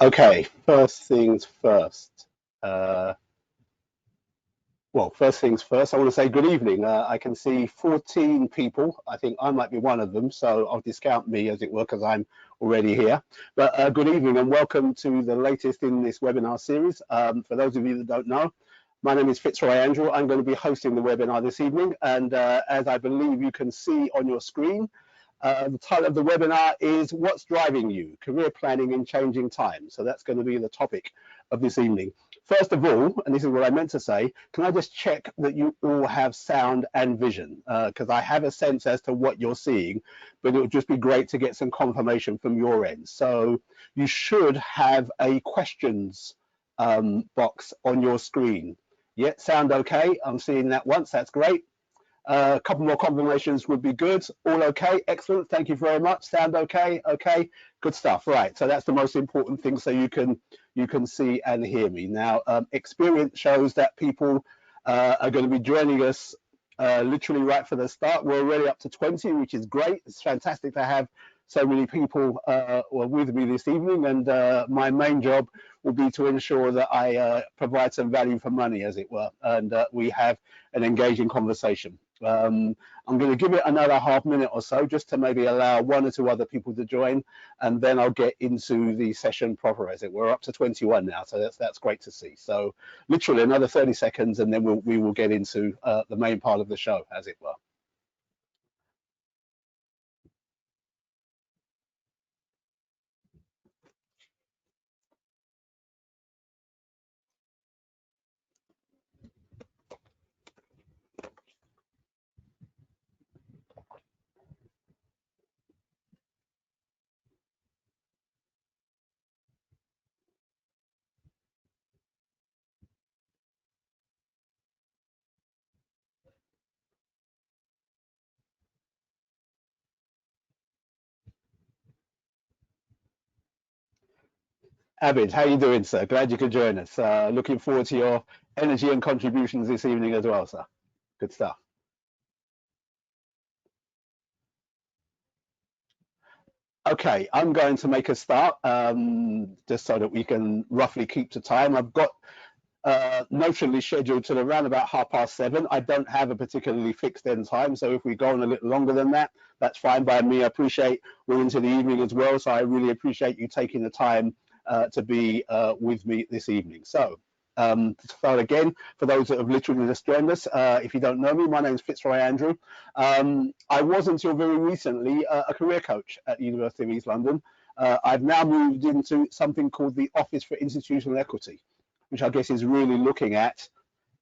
Okay, first things first. Uh, first things first, I want to say good evening. I can see 14 people. I think I might be one of them, so I'll discount me, as it were, because I'm already here. But good evening and welcome to the latest in this webinar series. For those of you that don't know, my name is Fitzroy Andrew. I'm going to be hosting the webinar this evening, and as I believe you can see on your screen, the title of the webinar is What's Driving You? Career Planning in Changing Times. So that's going to be the topic of this evening. First of all, and this is what I meant to say, can I just check that you all have sound and vision? Because I have a sense as to what you're seeing, but it would just be great to get some confirmation from your end. So you should have a questions box on your screen. Yeah, sound okay? I'm seeing that once, that's great. A couple more confirmations would be good. All okay, excellent, thank you very much. Sound okay? Okay, good stuff. Right, so that's the most important thing, so you can see and hear me. Now, experience shows that people are going to be joining us literally right for the start. We're already up to 20, which is great. It's fantastic to have so many people with me this evening, and my main job will be to ensure that I provide some value for money, as it were, and we have an engaging conversation. I'm going to give it another half minute or so just to maybe allow one or two other people to join, and then I'll get into the session proper, as it were. We're up to 21 now, so that's great to see. So literally another 30 seconds and then we will get into the main part of the show, as it were. Abid, how you doing, sir? Glad you could join us. Looking forward to your energy and contributions this evening as well, sir. Good stuff. Okay, I'm going to make a start just so that we can roughly keep to time. I've got notionally scheduled till around about 7:30. I don't have a particularly fixed end time, so if we go on a little longer than that, that's fine by me. I appreciate we're into the evening as well, so I really appreciate you taking the time to be with me this evening. So to start again, for those that have literally just joined us, if you don't know me, my name is Fitzroy Andrew. I was until very recently a career coach at the University of East London. I've now moved into something called the Office for Institutional Equity, which I guess is really looking at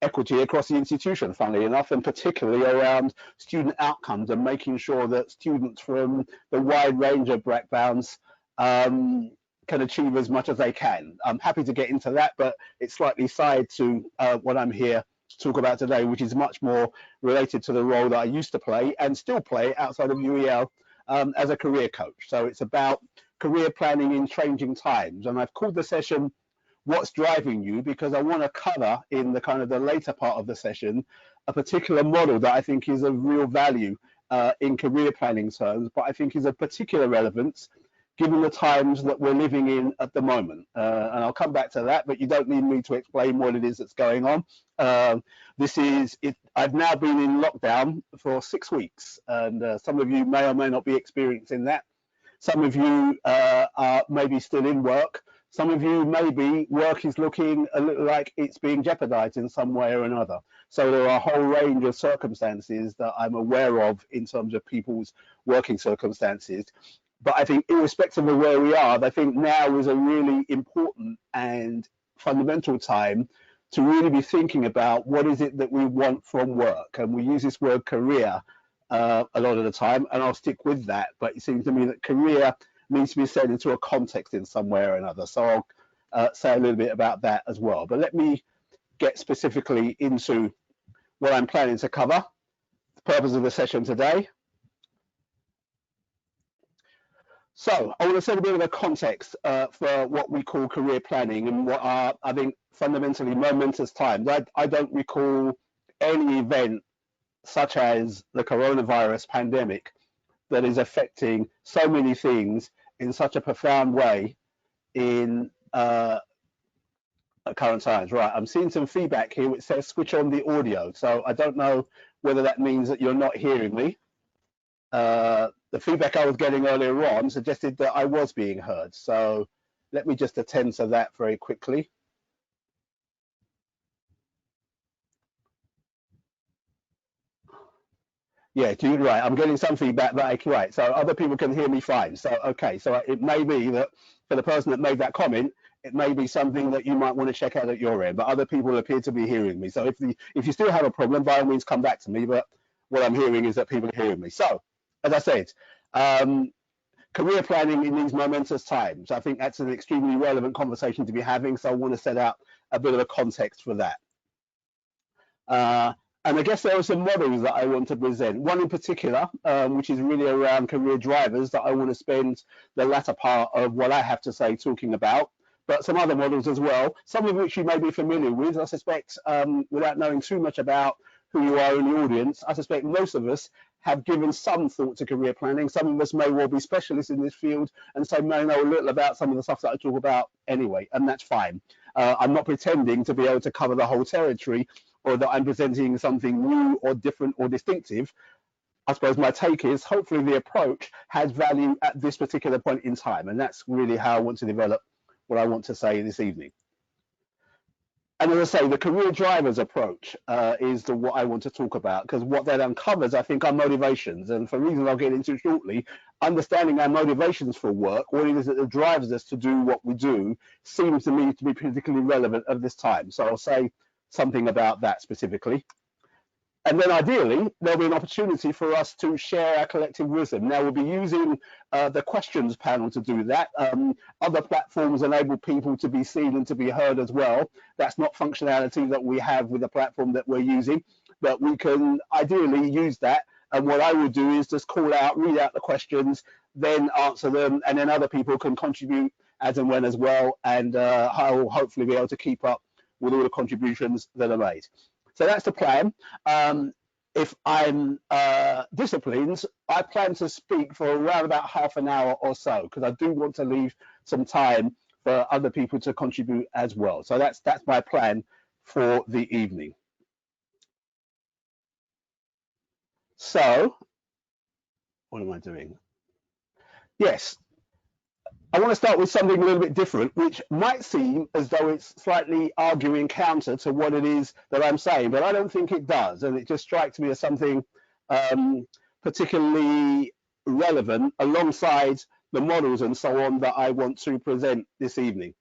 equity across the institution, funnily enough, and particularly around student outcomes and making sure that students from the wide range of backgrounds can achieve as much as they can. I'm happy to get into that, but it's slightly side to what I'm here to talk about today, which is much more related to the role that I used to play and still play outside of UEL as a career coach. So it's about career planning in changing times. And I've called the session What's Driving You, because I want to cover in the kind of the later part of the session a particular model that I think is of real value in career planning terms, but I think is of particular relevance given the times that we're living in at the moment. And I'll come back to that, but you don't need me to explain what it is that's going on. This is it. I've now been in lockdown for 6 weeks, and some of you may or may not be experiencing that. Some of you are maybe still in work. Some of you maybe work is looking a little like it's being jeopardized in some way or another. So there are a whole range of circumstances that I'm aware of in terms of people's working circumstances. But I think irrespective of where we are, I think now is a really important and fundamental time to really be thinking about what is it that we want from work. And we use this word career a lot of the time, and I'll stick with that. But it seems to me that career needs to be set into a context in some way or another. So I'll say a little bit about that as well. But let me get specifically into what I'm planning to cover, the purpose of the session today. So I want to set a bit of a context for what we call career planning and what are, I think, fundamentally momentous times. I don't recall any event such as the coronavirus pandemic that is affecting so many things in such a profound way in current times. Right, I'm seeing some feedback here which says switch on the audio. So I don't know whether that means that you're not hearing me. The feedback I was getting earlier on suggested that I was being heard. So let me just attend to that very quickly. Yeah, you're right. I'm getting some feedback that right. So other people can hear me fine. So okay, so it may be that for the person that made that comment, it may be something that you might want to check out at your end. But other people appear to be hearing me. So if you still have a problem, by all means come back to me. But what I'm hearing is that people are hearing me. So as I said, career planning in these momentous times. I think that's an extremely relevant conversation to be having. So I want to set out a bit of a context for that. And I guess there are some models that I want to present. One in particular, which is really around career drivers that I want to spend the latter part of what I have to say talking about, but some other models as well, some of which you may be familiar with. I suspect, without knowing too much about who you are in the audience, I suspect most of us have given some thought to career planning. Some of us may well be specialists in this field and so may know a little about some of the stuff that I talk about anyway, and that's fine. I'm not pretending to be able to cover the whole territory or that I'm presenting something new or different or distinctive. I suppose my take is hopefully the approach has value at this particular point in time, and that's really how I want to develop what I want to say this evening. And as I say, the career drivers approach is what I want to talk about, because what that uncovers, I think, are motivations. And for reasons I'll get into shortly, understanding our motivations for work, what it is that drives us to do what we do, seems to me to be particularly relevant at this time. So I'll say something about that specifically. And then ideally, there'll be an opportunity for us to share our collective wisdom. Now, we'll be using the questions panel to do that. Other platforms enable people to be seen and to be heard as well. That's not functionality that we have with the platform that we're using, but we can ideally use that. And what I would do is just call out, read out the questions, then answer them, and then other people can contribute as and when as well. And I will hopefully be able to keep up with all the contributions that are made. So that's the plan. If I'm disciplined, I plan to speak for around about half an hour or so, because I do want to leave some time for other people to contribute as well. So that's my plan for the evening. So what am I doing? Yes, I want to start with something a little bit different, which might seem as though it's slightly arguing counter to what it is that I'm saying, but I don't think it does. And it just strikes me as something particularly relevant alongside the models and so on that I want to present this evening.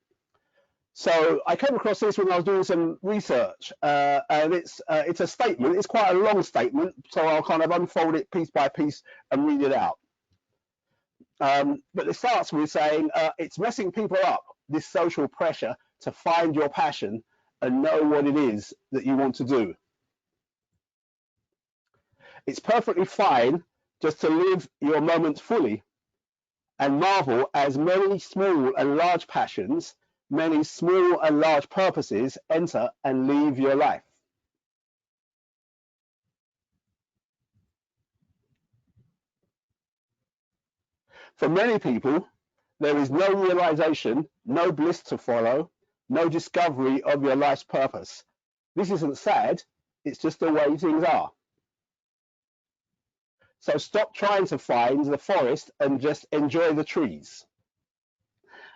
So I came across this when I was doing some research, and it's a statement. It's quite a long statement, so I'll kind of unfold it piece by piece and read it out. But it starts with saying it's messing people up, this social pressure to find your passion and know what it is that you want to do. It's perfectly fine just to live your moments fully and marvel as many small and large passions, many small and large purposes enter and leave your life. For many people, there is no realization, no bliss to follow, no discovery of your life's purpose. This isn't sad, it's just the way things are. So stop trying to find the forest and just enjoy the trees.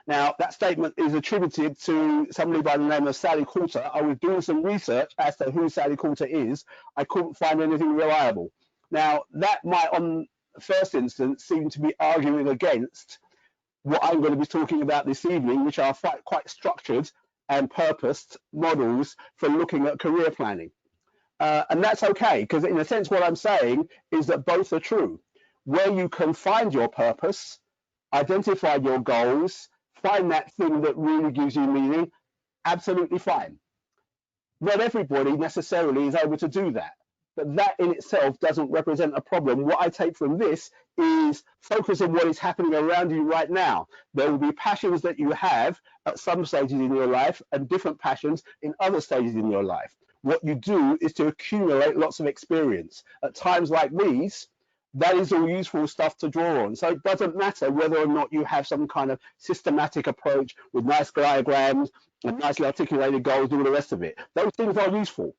Now, that statement is attributed to somebody by the name of Sally Coulter. I was doing some research as to who Sally Coulter is. I couldn't find anything reliable. Now, that might, on first instance, seem to be arguing against what I'm going to be talking about this evening, which are quite structured and purposed models for looking at career planning. And that's okay, because in a sense, what I'm saying is that both are true. Where you can find your purpose, identify your goals, find that thing that really gives you meaning, absolutely fine. Not everybody necessarily is able to do that, but that in itself doesn't represent a problem. What I take from this is focus on what is happening around you right now. There will be passions that you have at some stages in your life and different passions in other stages in your life. What you do is to accumulate lots of experience. At times like these, that is all useful stuff to draw on. So it doesn't matter whether or not you have some kind of systematic approach with nice diagrams and nicely articulated goals, all the rest of it. Those things are useful,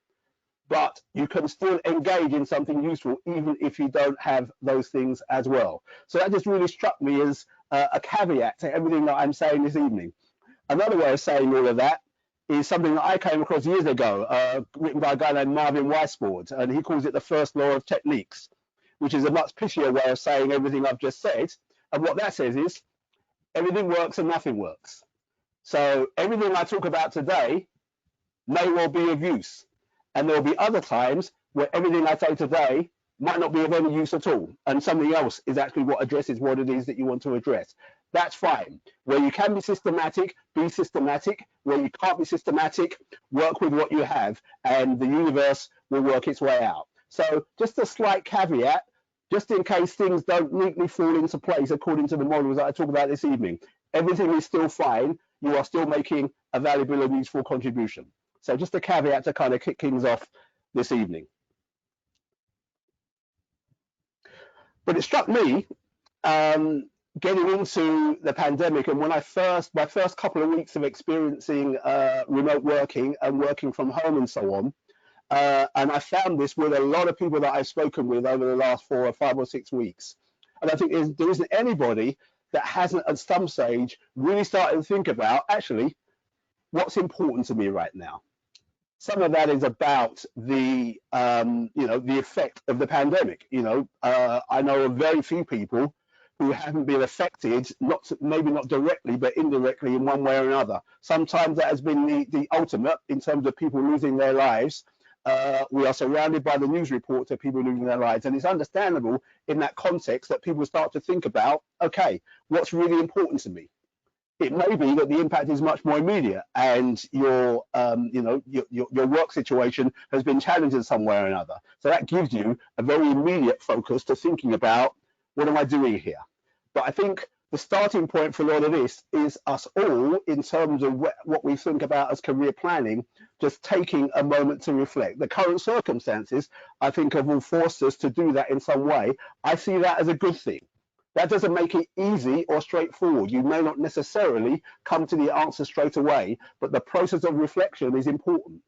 but you can still engage in something useful even if you don't have those things as well. So that just really struck me as a caveat to everything that I'm saying this evening. Another way of saying all of that is something that I came across years ago, written by a guy named Marvin Weisbord, and he calls it the first law of techniques, which is a much pitchier way of saying everything I've just said. And what that says is everything works and nothing works. So everything I talk about today may well be of use. And there will be other times where everything I say today might not be of any use at all. And something else is actually what addresses what it is that you want to address. That's fine. Where you can be systematic, be systematic. Where you can't be systematic, work with what you have, and the universe will work its way out. So just a slight caveat, just in case things don't neatly fall into place according to the models that I talk about this evening. Everything is still fine. You are still making a valuable and useful contribution. So just a caveat to kind of kick things off this evening. But it struck me getting into the pandemic, and when my first couple of weeks of experiencing remote working and working from home and so on, and I found this with a lot of people that I've spoken with over the last 4 or 5 or 6 weeks. And I think there isn't anybody that hasn't at some stage really started to think about, actually, what's important to me right now. Some of that is about the the effect of the pandemic. I know of very few people who haven't been affected, maybe not directly, but indirectly in one way or another. Sometimes that has been the ultimate in terms of people losing their lives. We are surrounded by the news reports of people losing their lives, and it's understandable in that context that people start to think about, okay, what's really important to me? It may be that the impact is much more immediate, and your work situation has been challenged in some way or another. So that gives you a very immediate focus to thinking about, what am I doing here? But I think the starting point for a lot of this is us all, in terms of what we think about as career planning, just taking a moment to reflect. The current circumstances, I think, have all forced us to do that in some way. I see that as a good thing. That doesn't make it easy or straightforward. You may not necessarily come to the answer straight away, but the process of reflection is important.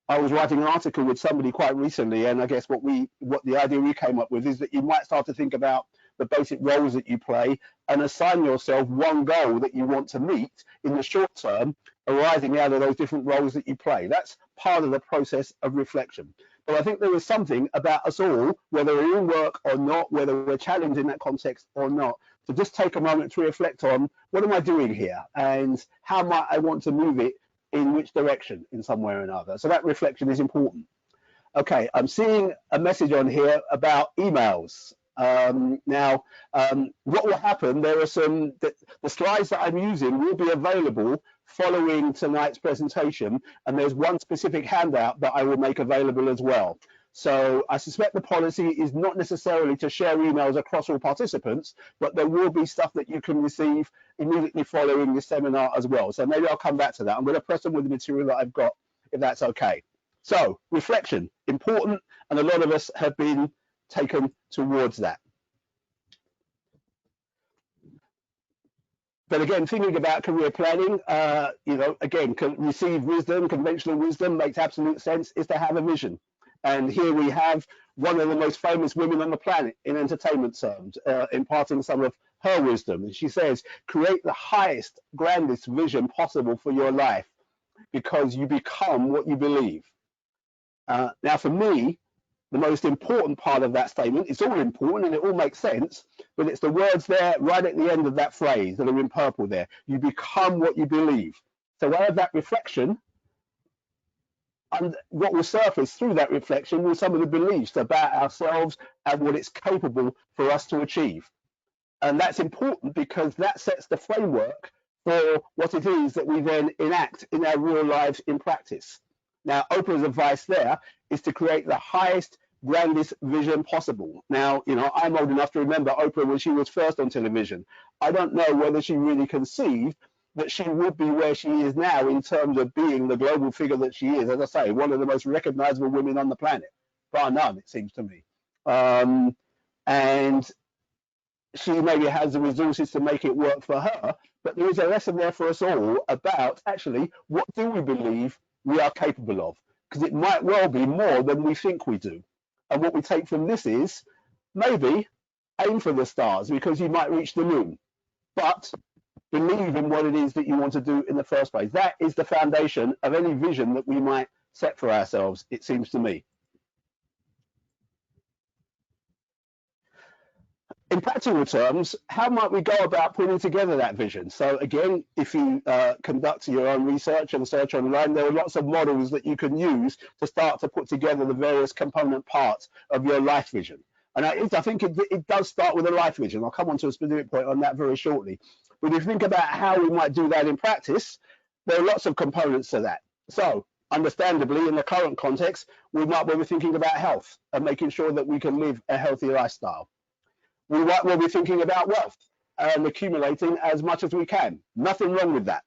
I was writing an article with somebody quite recently, and I guess what the idea we came up with is that you might start to think about the basic roles that you play and assign yourself one goal that you want to meet in the short term, arising out of those different roles that you play. That's part of the process of reflection. But I think there is something about us all, whether we're in work or not, whether we're challenged in that context or not, to just take a moment to reflect on, what am I doing here, and how might I want to move it in which direction in some way or another. So that reflection is important. Okay, I'm seeing a message on here about emails. Now, what will happen, there are the slides that I'm using will be available following tonight's presentation, and there's one specific handout that I will make available as well. So I suspect the policy is not necessarily to share emails across all participants, but there will be stuff that you can receive immediately following the seminar as well. So maybe I'll come back to that. I'm going to press on with the material that I've got, if that's okay. So reflection, important, and a lot of us have been taken towards that. But again, thinking about career planning, again, received wisdom, conventional wisdom makes absolute sense, is to have a vision. And here we have one of the most famous women on the planet in entertainment terms, imparting some of her wisdom. And she says, create the highest, grandest vision possible for your life, because you become what you believe. Now, for me, the most important part of that statement, it's all important and it all makes sense, but it's the words there right at the end of that phrase that are in purple there. You become what you believe. So I have that reflection, and what will surface through that reflection will some of the beliefs about ourselves and what it's capable for us to achieve. And that's important because that sets the framework for what it is that we then enact in our real lives in practice. Now, Oprah's advice there is to create the highest, grandest vision possible. Now, I'm old enough to remember Oprah when she was first on television. I don't know whether she really conceived that she would be where she is now in terms of being the global figure that she is. As I say, one of the most recognizable women on the planet, bar none, it seems to me. And she maybe has the resources to make it work for her, but there is a lesson there for us all about actually what do we believe we are capable of, because it might well be more than we think we do. And what we take from this is maybe aim for the stars, because you might reach the moon, but believe in what it is that you want to do in the first place. That is the foundation of any vision that we might set for ourselves, it seems to me. In practical terms, how might we go about putting together that vision? So again, if you conduct your own research and search online, there are lots of models that you can use to start to put together the various component parts of your life vision. And I think it does start with a life vision. I'll come on to a specific point on that very shortly. But if you think about how we might do that in practice, there are lots of components to that. So understandably, in the current context, we might be thinking about health and making sure that we can live a healthy lifestyle. We might well be thinking about wealth and accumulating as much as we can. Nothing wrong with that.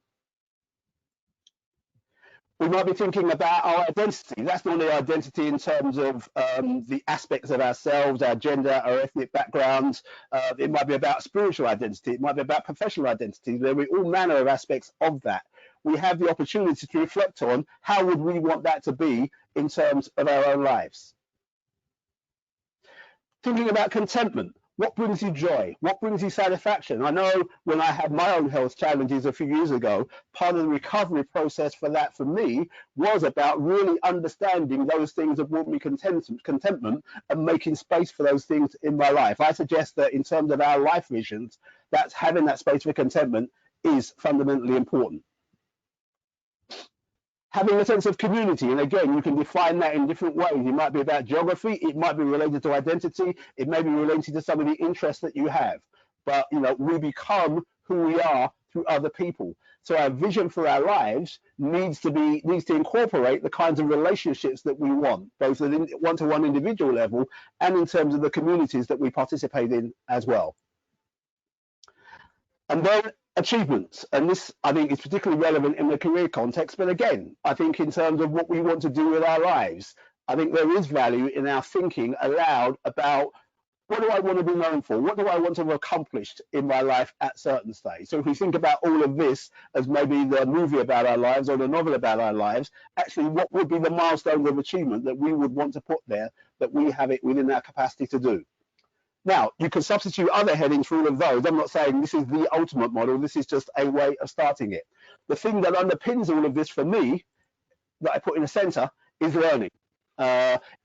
We might be thinking about our identity. That's not the identity in terms of the aspects of ourselves, our gender, our ethnic backgrounds. It might be about spiritual identity. It might be about professional identity. There will be all manner of aspects of that. We have the opportunity to reflect on how would we want that to be in terms of our own lives. Thinking about contentment. What brings you joy? What brings you satisfaction? I know when I had my own health challenges a few years ago, part of the recovery process for that for me was about really understanding those things that brought me contentment and making space for those things in my life. I suggest that in terms of our life visions, that's having that space for contentment is fundamentally important. Having a sense of community, and again, you can define that in different ways. It might be about geography, it might be related to identity, it may be related to some of the interests that you have. But we become who we are through other people. So our vision for our lives needs to incorporate the kinds of relationships that we want, both at a one-to-one individual level and in terms of the communities that we participate in as well. And then achievements, and this I think is particularly relevant in the career context, but again, I think in terms of what we want to do with our lives, I think there is value in our thinking aloud about what do I want to be known for? What do I want to have accomplished in my life at certain stage? So if we think about all of this as maybe the movie about our lives or the novel about our lives, actually what would be the milestones of achievement that we would want to put there, that we have it within our capacity to do? Now, you can substitute other headings for all of those. I'm not saying this is the ultimate model. This is just a way of starting it. The thing that underpins all of this for me, that I put in the center, is learning.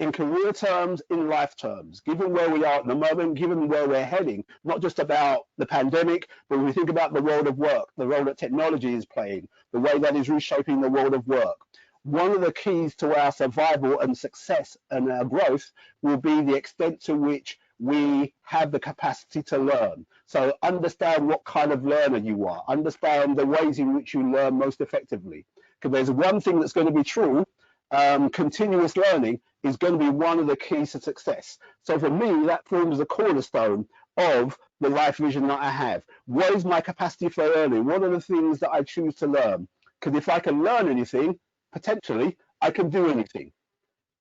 In career terms, in life terms, given where we are at the moment, given where we're heading, not just about the pandemic, but when we think about the world of work, the role that technology is playing, the way that is reshaping the world of work. One of the keys to our survival and success and our growth will be the extent to which we have the capacity to learn. So understand what kind of learner you are, understand the ways in which you learn most effectively. Because there's one thing that's going to be true, continuous learning is going to be one of the keys to success. So for me, that forms the cornerstone of the life vision that I have. What is my capacity for learning? What are the things that I choose to learn? Because if I can learn anything, potentially, I can do anything.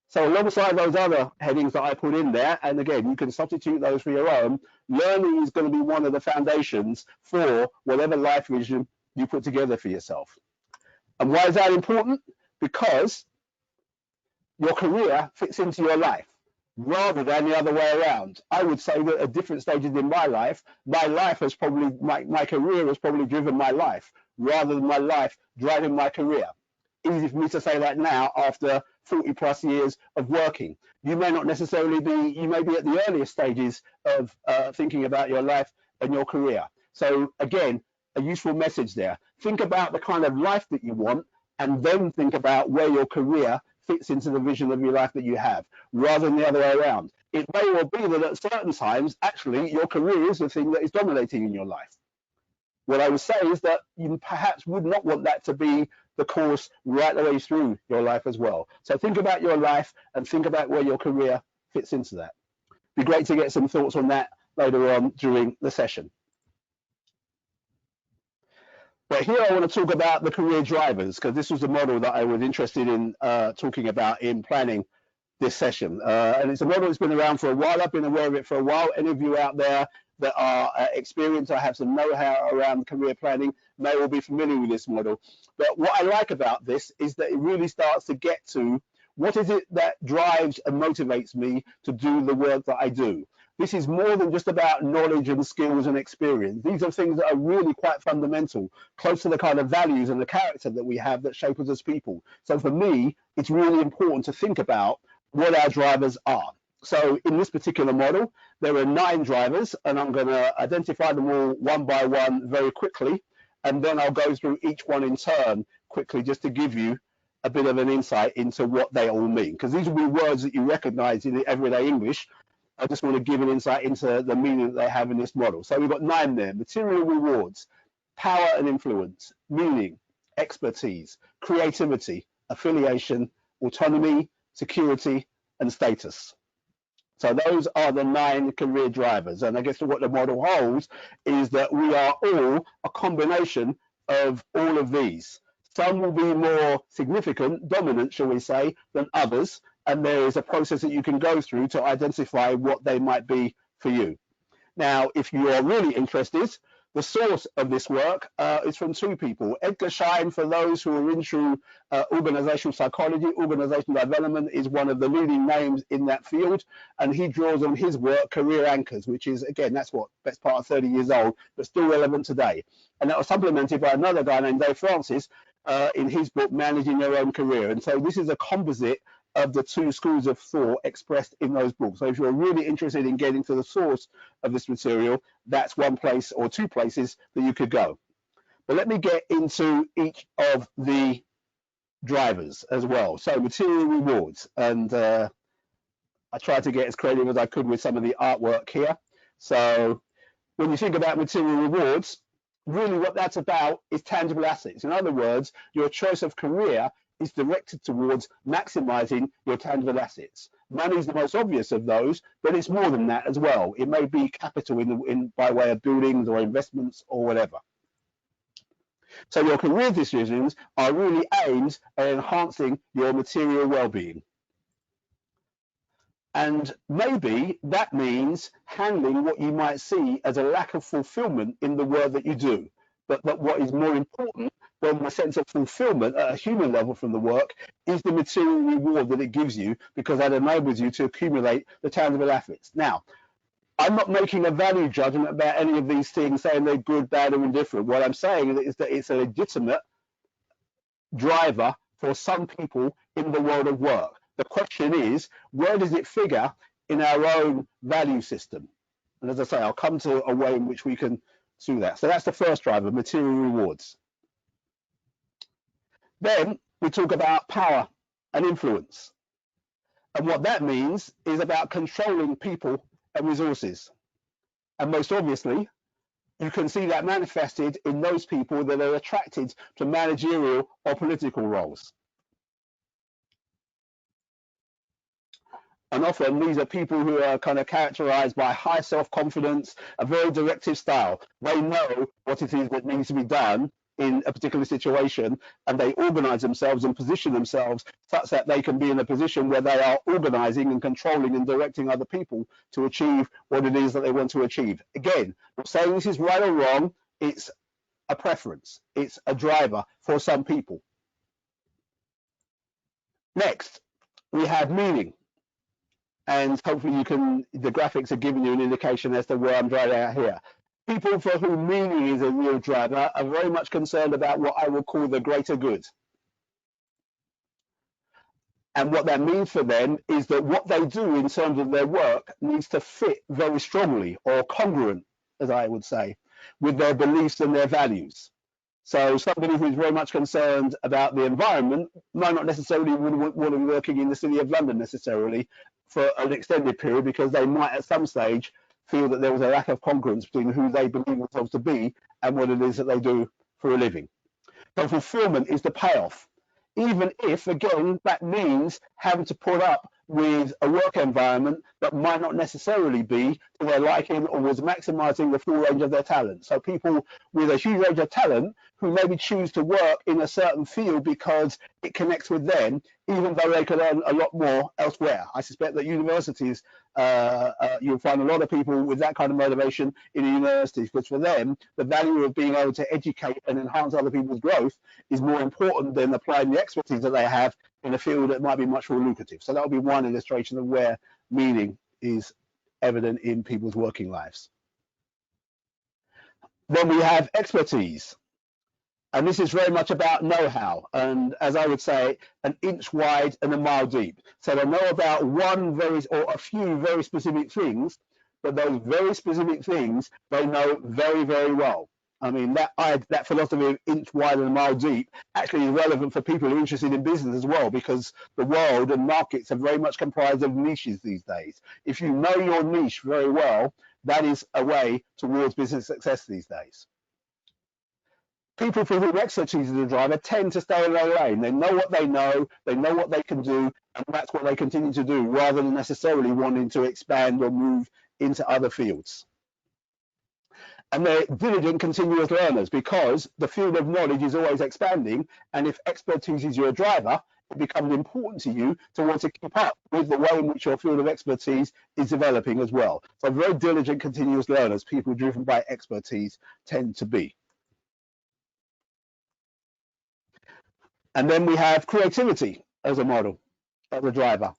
So alongside those other headings that I put in there, and again, you can substitute those for your own, learning is going to be one of the foundations for whatever life vision you put together for yourself. And why is that important? Because your career fits into your life rather than the other way around. I would say that at different stages in my life has probably, my career has probably driven my life rather than my life driving my career. Easy for me to say that now after 40 plus years of working. You may not necessarily be, you may be at the earliest stages of thinking about your life and your career. So again, a useful message there. Think about the kind of life that you want and then think about where your career fits into the vision of your life that you have, rather than the other way around. It may well be that at certain times, actually, your career is the thing that is dominating in your life. What I would say is that you perhaps would not want that to be the course right the way through your life as well. So think about your life and think about where your career fits into that. It'd be great to get some thoughts on that later on during the session. But here I want to talk about the career drivers, because this was the model that I was interested in talking about in planning this session. And it's a model that's been around for a while. I've been aware of it for a while. Any of you out there that are experienced or have some know-how around career planning may all be familiar with this model. But what I like about this is that it really starts to get to what is it that drives and motivates me to do the work that I do. This is more than just about knowledge and skills and experience. These are things that are really quite fundamental, close to the kind of values and the character that we have that shape us as people. So for me, it's really important to think about what our drivers are. So in this particular model, there are 9 drivers, and I'm going to identify them all one by one very quickly, and then I'll go through each one in turn quickly just to give you a bit of an insight into what they all mean, because these will be words that you recognize in everyday English. I just want to give an insight into the meaning that they have in this model. So we've got 9 there: material rewards, power and influence, meaning, expertise, creativity, affiliation, autonomy, security, and status. So those are the 9 career drivers. And I guess what the model holds is that we are all a combination of all of these. Some will be more significant, dominant, shall we say, than others. And there is a process that you can go through to identify what they might be for you. Now, if you are really interested, the source of this work is from 2 people. Edgar Schein, for those who are into organizational psychology, organizational development, is one of the leading names in that field. And he draws on his work, Career Anchors, which is, again, that's what, best part of 30 years old, but still relevant today. And that was supplemented by another guy named Dave Francis in his book, Managing Your Own Career. And so this is a composite of the 2 schools of thought expressed in those books. So if you're really interested in getting to the source of this material, that's one place or 2 places that you could go. But let me get into each of the drivers as well. So material rewards, and I tried to get as creative as I could with some of the artwork here. So when you think about material rewards, really what that's about is tangible assets. In other words, your choice of career is directed towards maximizing your tangible assets. Money is the most obvious of those, but it's more than that as well. It may be capital by way of buildings or investments or whatever. So your career decisions are really aimed at enhancing your material well-being. And maybe that means handling what you might see as a lack of fulfillment in the work that you do. But what is more important than the sense of fulfillment at a human level from the work is the material reward that it gives you, because that enables you to accumulate the tangible assets. Now, I'm not making a value judgment about any of these things, saying they're good, bad, or indifferent. What I'm saying is that it's a legitimate driver for some people in the world of work. The question is, where does it figure in our own value system? And as I say, I'll come to a way in which we can do that. So that's the first driver, material rewards. Then we talk about power and influence. And what that means is about controlling people and resources. And most obviously, you can see that manifested in those people that are attracted to managerial or political roles. And often these are people who are kind of characterized by high self-confidence, a very directive style. They know what it is that needs to be done in a particular situation, and they organize themselves and position themselves such that they can be in a position where they are organizing and controlling and directing other people to achieve what it is that they want to achieve. Again, I'm not saying this is right or wrong, it's a preference, it's a driver for some people. Next, we have meaning. And hopefully the graphics are giving you an indication as to where I'm driving out here. People for whom meaning is a real driver are very much concerned about what I will call the greater good. And what that means for them is that what they do in terms of their work needs to fit very strongly, or congruent, as I would say, with their beliefs and their values. So somebody who's very much concerned about the environment might not necessarily want to be working in the City of London necessarily for an extended period, because they might at some stage feel that there was a lack of congruence between who they believe themselves to be and what it is that they do for a living. So fulfillment is the payoff, even if, again, that means having to put up with a work environment that might not necessarily be to their liking or was maximizing the full range of their talent. So people with a huge range of talent who maybe choose to work in a certain field because it connects with them, even though they could earn a lot more elsewhere. I suspect that universities, you'll find a lot of people with that kind of motivation in universities, because for them, the value of being able to educate and enhance other people's growth is more important than applying the expertise that they have in a field that might be much more lucrative. So that would be one illustration of where meaning is evident in people's working lives. Then we have expertise. And this is very much about know-how, and as I would say, an inch wide and a mile deep. So they know about a few very specific things, but those very specific things they know very, very well. I mean, that philosophy of inch wide and a mile deep actually is relevant for people who are interested in business as well, because the world and markets are very much comprised of niches these days. If you know your niche very well, that is a way towards business success these days. People for whom expertise is a driver tend to stay in their lane. They know what they know what they can do, and that's what they continue to do, rather than necessarily wanting to expand or move into other fields. And they're diligent, continuous learners, because the field of knowledge is always expanding, and if expertise is your driver, it becomes important to you to want to keep up with the way in which your field of expertise is developing as well. So very diligent, continuous learners, people driven by expertise, tend to be. And then we have creativity as a model, as a driver.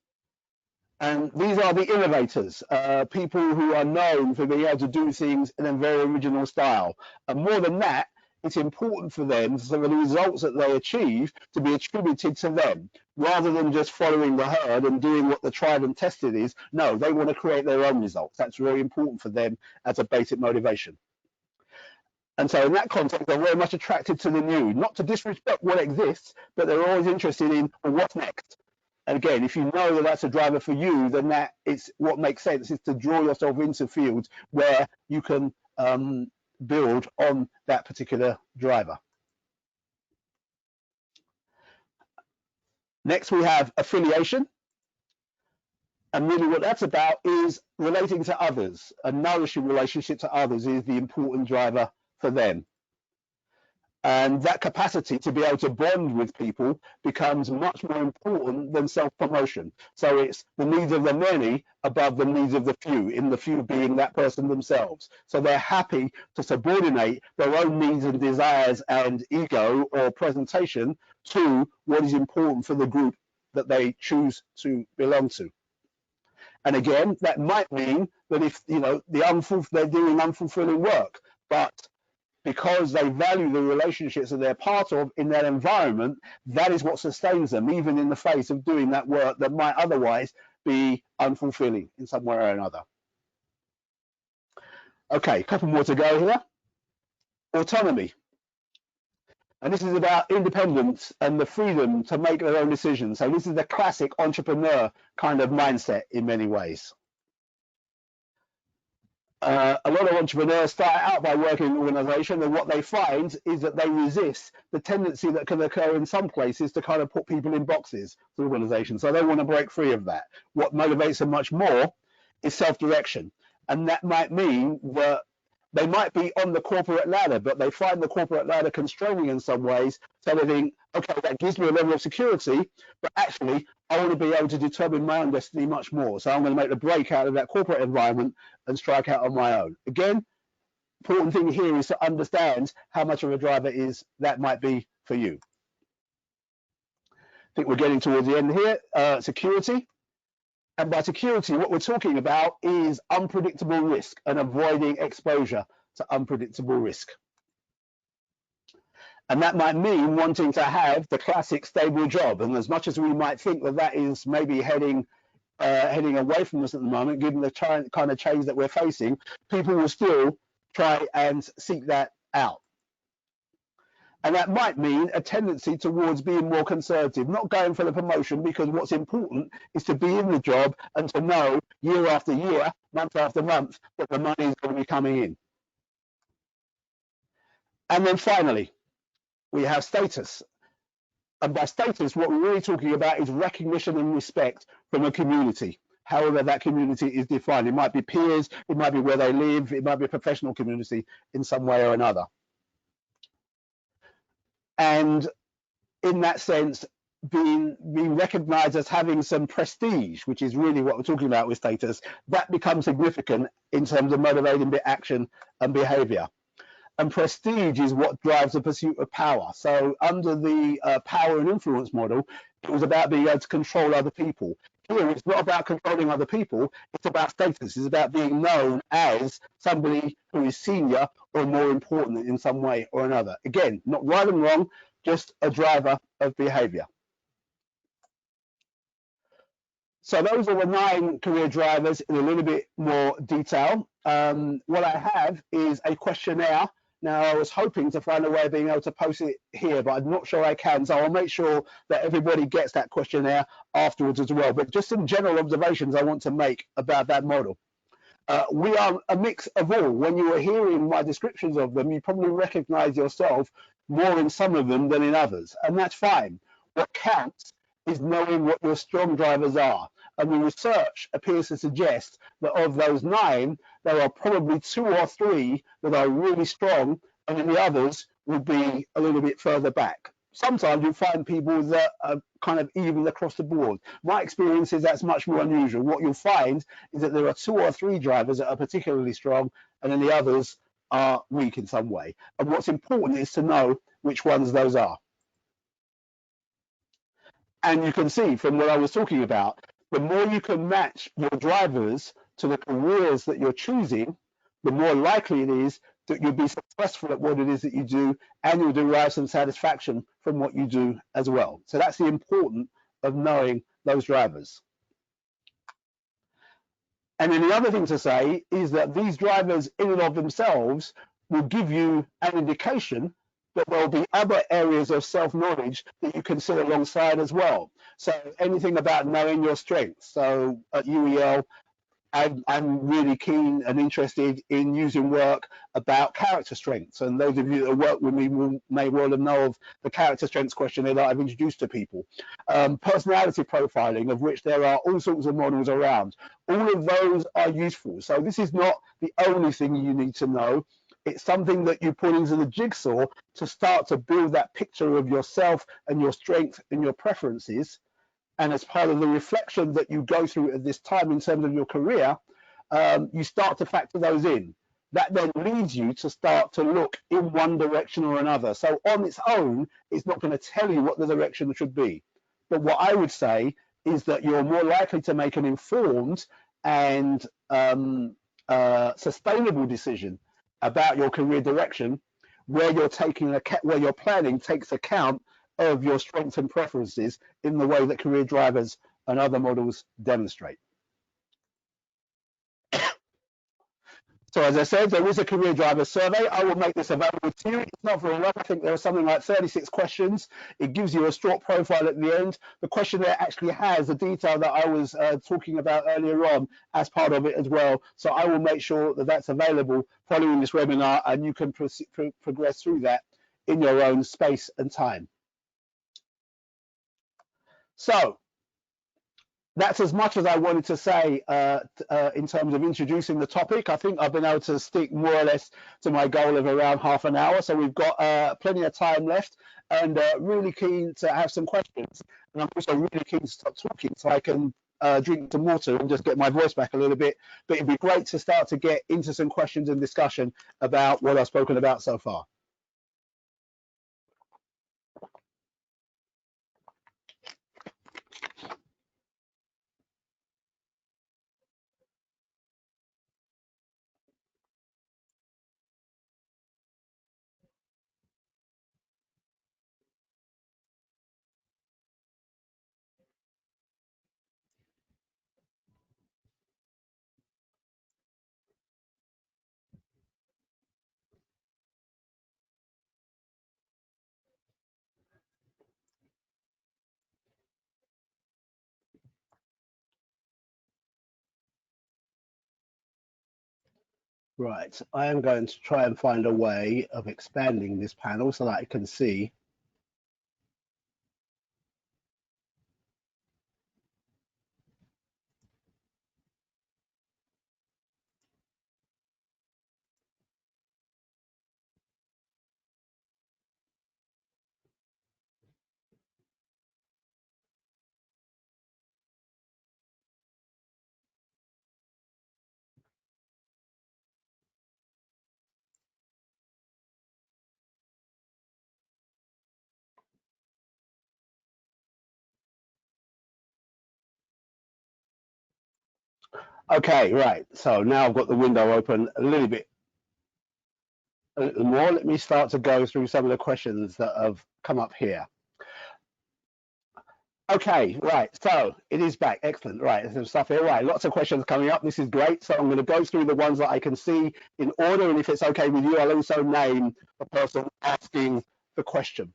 And these are the innovators, people who are known for being able to do things in a very original style. And more than that, it's important for them for the results that they achieve to be attributed to them, rather than just following the herd and doing what the tried and tested is. No, they want to create their own results. That's very important for them as a basic motivation. And so in that context, they're very much attracted to the new, not to disrespect what exists, but they're always interested in, well, what's next? And again, if you know that that's a driver for you, then that is what makes sense, is to draw yourself into fields where you can build on that particular driver. Next, we have affiliation. And really what that's about is relating to others. A nourishing relationship to others is the important driver for them. And that capacity to be able to bond with people becomes much more important than self-promotion. So it's the needs of the many above the needs of the few, in the few being that person themselves. So they're happy to subordinate their own needs and desires and ego or presentation to what is important for the group that they choose to belong to. And again, that might mean that if they're doing unfulfilling work, but because they value the relationships that they're part of in that environment, that is what sustains them, even in the face of doing that work that might otherwise be unfulfilling in some way or another. Okay, a couple more to go here. Autonomy. And this is about independence and the freedom to make their own decisions. So this is the classic entrepreneur kind of mindset in many ways. A lot of entrepreneurs start out by working in an organization, and what they find is that they resist the tendency that can occur in some places to kind of put people in boxes for organizations. So they want to break free of that. What motivates them much more is self-direction. And that might mean that they might be on the corporate ladder, but they find the corporate ladder constraining in some ways. So they think, okay, that gives me a level of security, but actually I want to be able to determine my own destiny much more. So I'm going to make the break out of that corporate environment and strike out on my own. Again, important thing here is to understand how much of a driver is that might be for you. I think we're getting towards the end here. Security. And by security, what we're talking about is unpredictable risk and avoiding exposure to unpredictable risk. And that might mean wanting to have the classic stable job. And as much as we might think that that is maybe heading away from us at the moment, given the kind of change that we're facing, people will still try and seek that out. And that might mean a tendency towards being more conservative, not going for the promotion, because what's important is to be in the job and to know year after year, month after month, that the money is going to be coming in. And then finally, we have status. And by status, what we're really talking about is recognition and respect from a community, however that community is defined. It might be peers, it might be where they live, it might be a professional community in some way or another. And in that sense, being recognized as having some prestige, which is really what we're talking about with status, that becomes significant in terms of motivating action and behavior. And prestige is what drives the pursuit of power. So under the power and influence model, it was about being able to control other people. Here, it's not about controlling other people, it's about status. It's about being known as somebody who is senior or more important in some way or another. Again, not right and wrong, just a driver of behavior. So those are the 9 career drivers in a little bit more detail. What I have is a questionnaire. Now, I was hoping to find a way of being able to post it here, but I'm not sure I can. So I'll make sure that everybody gets that questionnaire afterwards as well. But just some general observations I want to make about that model. We are a mix of all. When you are hearing my descriptions of them, you probably recognize yourself more in some of them than in others, and that's fine. What counts is knowing what your strong drivers are. And the research appears to suggest that of those 9, there are probably 2 or 3 that are really strong, and then the others would be a little bit further back. Sometimes you find people that are kind of even across the board. My experience is that's much more unusual. What you'll find is that there are 2 or 3 drivers that are particularly strong, and then the others are weak in some way. And what's important is to know which ones those are. And you can see from what I was talking about, the more you can match your drivers to the careers that you're choosing, the more likely it is that you'll be successful at what it is that you do, and you'll derive some satisfaction from what you do as well. So that's the importance of knowing those drivers. And then the other thing to say is that these drivers in and of themselves will give you an indication that there will be other areas of self-knowledge that you can sit alongside as well. So anything about knowing your strengths. So at UEL, and I'm really keen and interested in using work about character strengths. And those of you that work with me may well know of the character strengths questionnaire that I've introduced to people. Personality profiling, of which there are all sorts of models around. All of those are useful. So this is not the only thing you need to know. It's something that you put into the jigsaw to start to build that picture of yourself and your strengths and your preferences. And as part of the reflection that you go through at this time in terms of your career, you start to factor those in. That then leads you to start to look in one direction or another. So on its own, it's not going to tell you what the direction should be. But what I would say is that you're more likely to make an informed and sustainable decision about your career direction, where your planning takes account of your strengths and preferences in the way that career drivers and other models demonstrate. So as I said, there is a career driver survey. I will make this available to you. It's not very long. I think there are something like 36 questions. It gives you a short profile at the end. The questionnaire actually has the detail that I was talking about earlier on as part of it as well. So I will make sure that that's available following this webinar, and you can progress through that in your own space and time. So that's as much as I wanted to say in terms of introducing the topic. I think I've been able to stick more or less to my goal of around half an hour. So we've got plenty of time left, and really keen to have some questions. And I'm also really keen to stop talking so I can drink some water and just get my voice back a little bit. But it'd be great to start to get into some questions and discussion about what I've spoken about so far. Right, I am going to try and find a way of expanding this panel so that I can see. Okay, right. So now I've got the window open a little more. Let me start to go through some of the questions that have come up here. Okay, right. So it is back. Excellent. Right. There's some stuff here. Right. Lots of questions coming up. This is great. So I'm going to go through the ones that I can see in order. And if it's okay with you, I'll also name the person asking the question.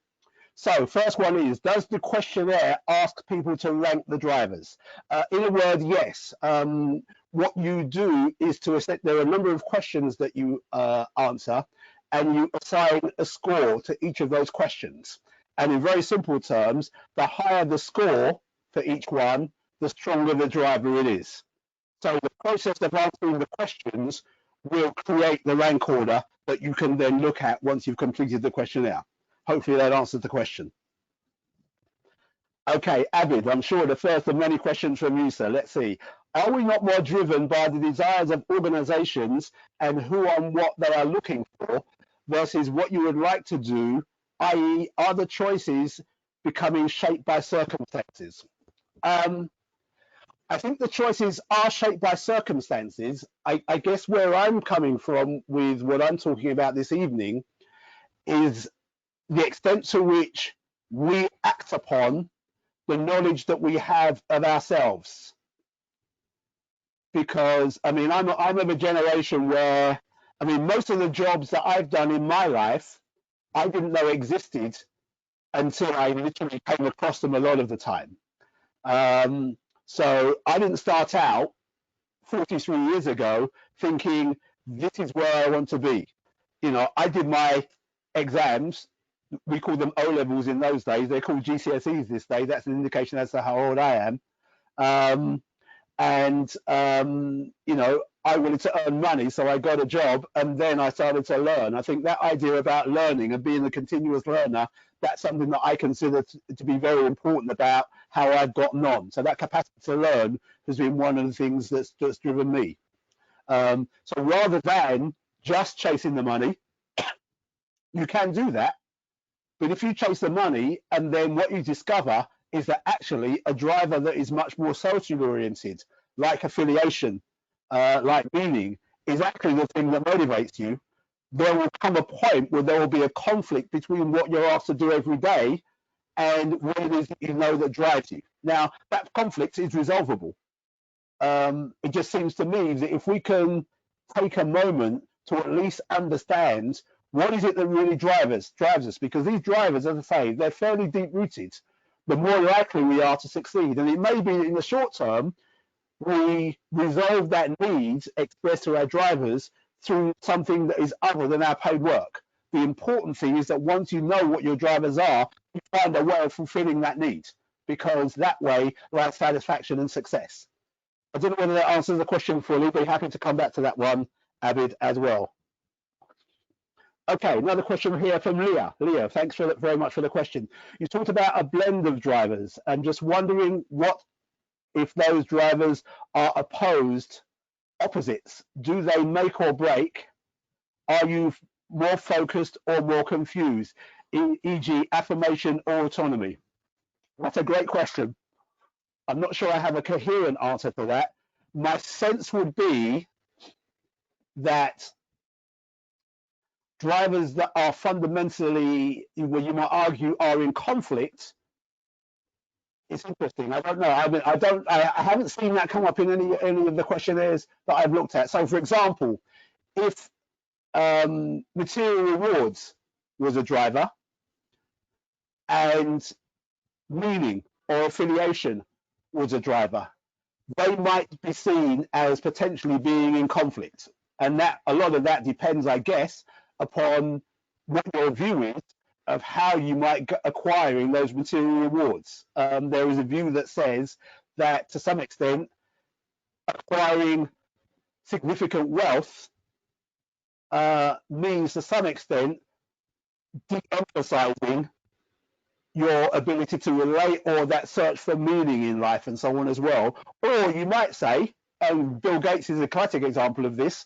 So first one is, does the questionnaire ask people to rank the drivers? In a word, yes. What you do is there are a number of questions that you answer, and you assign a score to each of those questions. And in very simple terms, the higher the score for each one, the stronger the driver it is. So the process of answering the questions will create the rank order that you can then look at once you've completed the questionnaire. Hopefully that answers the question. Okay, Abid, I'm sure the first of many questions from you, sir. Let's see. Are we not more driven by the desires of organizations and who and what they are looking for versus what you would like to do, i.e. are the choices becoming shaped by circumstances? I think the choices are shaped by circumstances. I guess where I'm coming from with what I'm talking about this evening is the extent to which we act upon the knowledge that we have of ourselves. Because, I mean, I'm of a generation where, I mean, most of the jobs that I've done in my life, I didn't know existed until I literally came across them a lot of the time. So I didn't start out 43 years ago thinking this is where I want to be. You know, I did my exams. We called them O levels in those days. They're called GCSEs this day. That's an indication as to how old I am. You know, I wanted to earn money, so I got a job, and then I started to learn. I think that idea about learning and being a continuous learner, that's something that I consider to be very important about how I've gotten on. So that capacity to learn has been one of the things that's driven me. So rather than just chasing the money, you can do that. But if you chase the money and then what you discover is that actually a driver that is much more socially oriented, like affiliation, like meaning, is actually the thing that motivates you, there will come a point where there will be a conflict between what you're asked to do every day and what it is that you know that drives you. Now, that conflict is resolvable. It just seems to me that if we can take a moment to at least understand what is it that really drives us, because these drivers, as I say, they're fairly deep rooted, the more likely we are to succeed. And it may be in the short term, we resolve that need expressed to our drivers through something that is other than our paid work. The important thing is that once you know what your drivers are, you find a way of fulfilling that need, because that way lies satisfaction and success. I don't know whether that answers the question fully, but happy to come back to that one, Abid, as well. Okay, another question here from Leah. Leah, thanks very much for the question. You talked about a blend of drivers and just wondering what if those drivers are opposites. Do they make or break? Are you more focused or more confused, e.g. affirmation or autonomy? That's a great question. I'm not sure I have a coherent answer to that. My sense would be that drivers that are fundamentally, well, you might argue, are in conflict. It's interesting. I don't know. I haven't seen that come up in any of the questionnaires that I've looked at. So, for example, if material rewards was a driver and meaning or affiliation was a driver, they might be seen as potentially being in conflict. And that a lot of that depends, I guess, upon what your view is of how you might get acquiring those material rewards. There is a view that says that to some extent, acquiring significant wealth means to some extent de-emphasizing your ability to relate or that search for meaning in life and so on as well. Or you might say, and Bill Gates is a classic example of this,